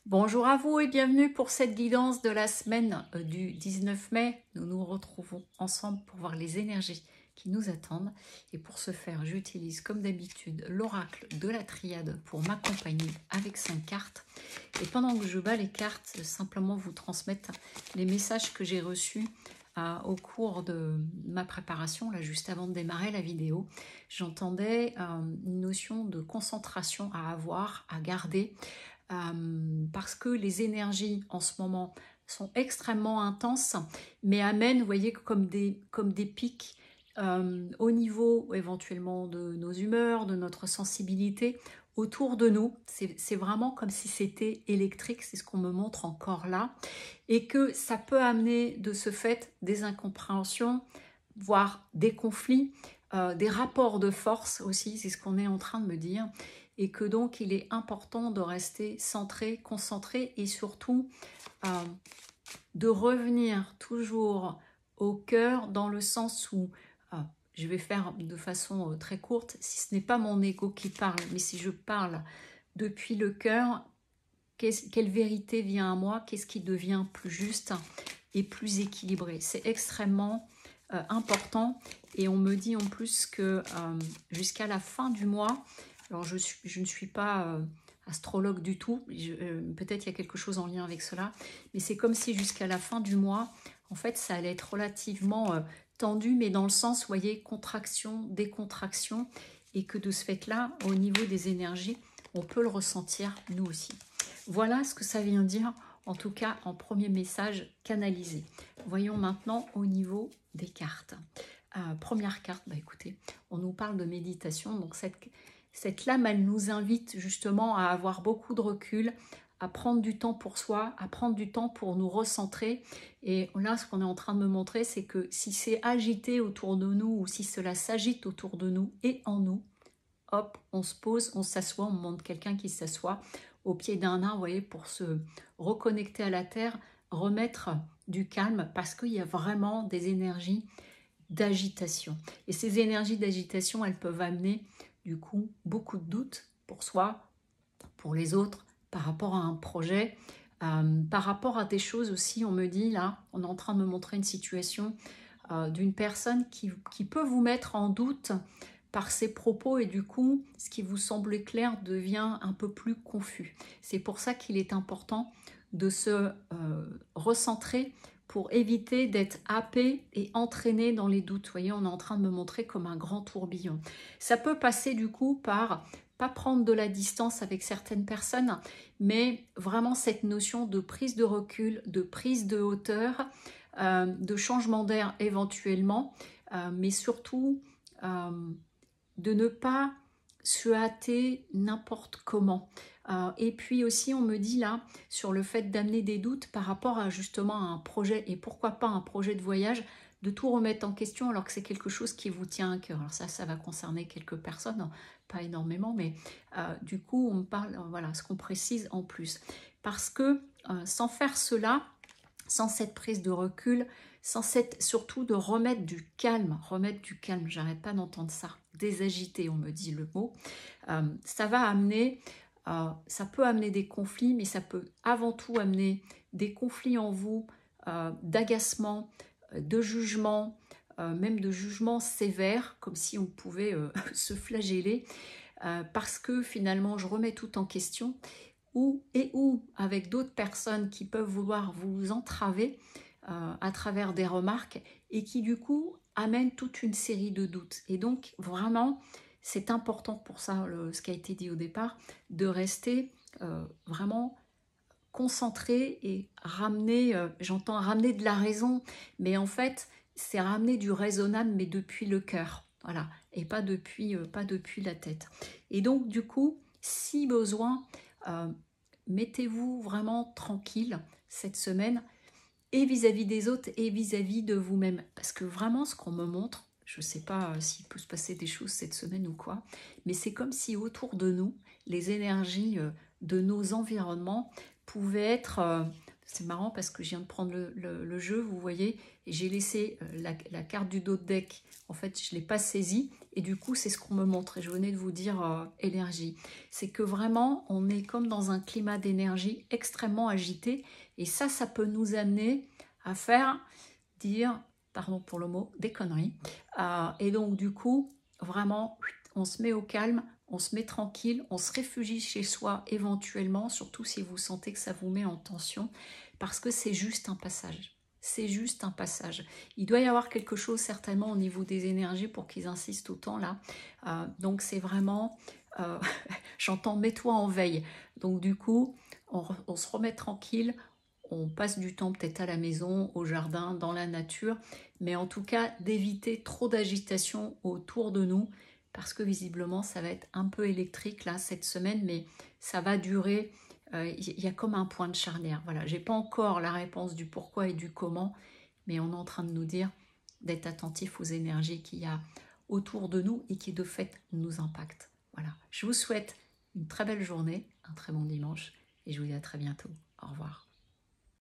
Bonjour à vous et bienvenue pour cette guidance de la semaine du 19 mai. Nous nous retrouvons ensemble pour voir les énergies qui nous attendent. Et pour ce faire, j'utilise comme d'habitude l'oracle de la triade pour m'accompagner avec 5 cartes. Et pendant que je bats les cartes, simplement vous transmettre les messages que j'ai reçus au cours de ma préparation, là juste avant de démarrer la vidéo. J'entendais une notion de concentration à avoir, à garder, parce que les énergies en ce moment sont extrêmement intenses, mais amènent, vous voyez, comme des pics au niveau éventuellement de nos humeurs, de notre sensibilité autour de nous. C'est vraiment comme si c'était électrique, c'est ce qu'on me montre encore là, et que ça peut amener de ce fait des incompréhensions, voire des conflits, des rapports de force aussi, c'est ce qu'on est en train de me dire, et que donc il est important de rester centré, concentré et surtout de revenir toujours au cœur dans le sens où, je vais faire de façon très courte, si ce n'est pas mon ego qui parle, mais si je parle depuis le cœur, quelle vérité vient à moi, qu'est-ce qui devient plus juste et plus équilibré. C'est extrêmement important et on me dit en plus que jusqu'à la fin du mois, alors je ne suis pas astrologue du tout, peut-être il y a quelque chose en lien avec cela, mais c'est comme si jusqu'à la fin du mois, en fait ça allait être relativement tendu, mais dans le sens, vous voyez, contraction, décontraction, et que de ce fait-là, au niveau des énergies, on peut le ressentir nous aussi. Voilà ce que ça vient dire, en tout cas en premier message canalisé. Voyons maintenant au niveau des cartes. Première carte, bah écoutez, on nous parle de méditation, donc cette lame, elle nous invite justement à avoir beaucoup de recul, à prendre du temps pour soi, à prendre du temps pour nous recentrer. Et là, ce qu'on est en train de me montrer, c'est que si c'est agité autour de nous ou si cela s'agite autour de nous et en nous, hop, on se pose, on s'assoit, on montre quelqu'un qui s'assoit au pied d'un arbre, vous voyez, pour se reconnecter à la terre, remettre du calme, parce qu'il y a vraiment des énergies d'agitation. Et ces énergies d'agitation, elles peuvent amener du coup beaucoup de doutes pour soi, pour les autres, par rapport à un projet, par rapport à des choses aussi. On me dit là, on est en train de me montrer une situation d'une personne qui peut vous mettre en doute par ses propos, et du coup, ce qui vous semblait clair devient un peu plus confus. C'est pour ça qu'il est important de se recentrer pour éviter d'être happé et entraîné dans les doutes. Vous voyez, on est en train de me montrer comme un grand tourbillon. Ça peut passer du coup par pas prendre de la distance avec certaines personnes, mais vraiment cette notion de prise de recul, de prise de hauteur, de changement d'air éventuellement, mais surtout de ne pas se hâter n'importe comment. Et puis aussi, on me dit là, sur le fait d'amener des doutes par rapport à justement à un projet, et pourquoi pas un projet de voyage, de tout remettre en question alors que c'est quelque chose qui vous tient à cœur. Alors ça va concerner quelques personnes, pas énormément, mais du coup, on me parle, voilà, ce qu'on précise en plus. Parce que sans faire cela, sans cette prise de recul, sans cette, surtout de remettre du calme, j'arrête pas d'entendre ça, désagiter, on me dit le mot, ça va amener, ça peut amener des conflits, mais ça peut avant tout amener des conflits en vous, d'agacement, de jugement, même de jugement sévère, comme si on pouvait se flageller, parce que finalement je remets tout en question, ou avec d'autres personnes qui peuvent vouloir vous entraver à travers des remarques, et qui du coup amènent toute une série de doutes. Et donc vraiment, c'est important pour ça, ce qui a été dit au départ, de rester vraiment concentré et ramener, j'entends ramener de la raison, mais en fait, c'est ramener du raisonnable, mais depuis le cœur, voilà, et pas depuis la tête. Et donc, du coup, si besoin, mettez-vous vraiment tranquille cette semaine, et vis-à-vis des autres et vis-à-vis de vous-même. Parce que vraiment, ce qu'on me montre, je ne sais pas s'il peut se passer des choses cette semaine ou quoi, mais c'est comme si autour de nous, les énergies de nos environnements pouvaient être C'est marrant parce que je viens de prendre le jeu, vous voyez, et j'ai laissé la carte du dos de deck. En fait, je ne l'ai pas saisie. Et du coup, c'est ce qu'on me montre. Et je venais de vous dire énergie. C'est que vraiment, on est comme dans un climat d'énergie extrêmement agité. Et ça peut nous amener à dire, pardon pour le mot, des conneries. Et donc, du coup, vraiment, on se met au calme. On se met tranquille, on se réfugie chez soi éventuellement, surtout si vous sentez que ça vous met en tension, parce que c'est juste un passage. C'est juste un passage. Il doit y avoir quelque chose certainement au niveau des énergies pour qu'ils insistent autant là. Donc c'est vraiment, j'entends mets-toi en veille. Donc du coup, on se remet tranquille, on passe du temps peut-être à la maison, au jardin, dans la nature, mais en tout cas d'éviter trop d'agitation autour de nous, parce que visiblement ça va être un peu électrique là cette semaine, mais ça va durer. Il y a comme un point de charnière. Voilà, j'ai pas encore la réponse du pourquoi et du comment, mais on est en train de nous dire d'être attentif aux énergies qu'il y a autour de nous et qui de fait nous impactent. Voilà, je vous souhaite une très belle journée, un très bon dimanche et je vous dis à très bientôt. Au revoir.